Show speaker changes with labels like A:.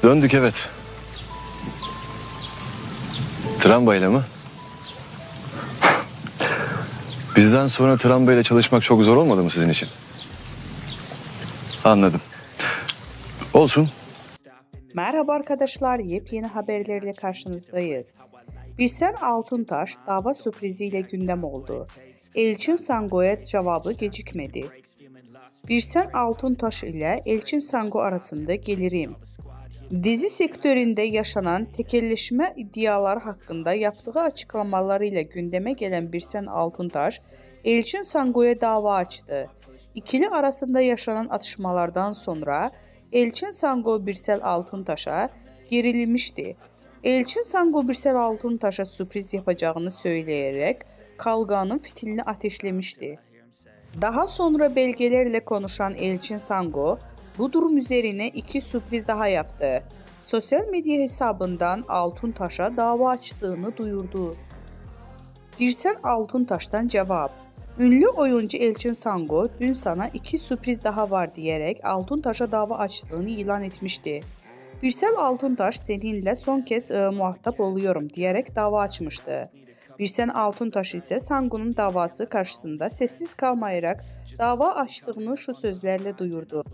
A: Döndük, evet. Tramvayla mı? Bizden sonra tramvayla çalışmak çok zor olmadı mı sizin için? Anladım. Olsun.
B: Merhaba arkadaşlar, yepyeni haberlerle karşınızdayız. Birsen Altuntaş dava sürpriziyle gündem oldu. Elçin Sango'ya cevabı gecikmedi. Birsen Altuntaş ile Elçin Sango arasında gelirim. Dizi sektöründe yaşanan tekelleşme iddiaları hakkında yaptığı açıklamalarıyla gündeme gelen Birsen Altuntaş, Elçin Sango'ya dava açtı. İkili arasında yaşanan atışmalardan sonra Elçin Sango Birsel Altuntaş'a gerilmişti. Elçin Sango Birsel Altuntaş'a sürpriz yapacağını söyleyerek kavganın fitilini ateşlemişti. Daha sonra belgelerle konuşan Elçin Sango, bu durum üzerine iki sürpriz daha yaptı. Sosyal medya hesabından Altuntaş'a dava açtığını duyurdu. Birsen Altuntaş'tan cevap. Ünlü oyuncu Elçin Sango dün sana iki sürpriz daha var diyerek Altuntaş'a dava açtığını ilan etmişti. Birsel Altuntaş seninle son kez muhatap oluyorum diyerek dava açmıştı. Birsen Altuntaş ise Sango'nun davası karşısında sessiz kalmayarak dava açtığını şu sözlerle duyurdu.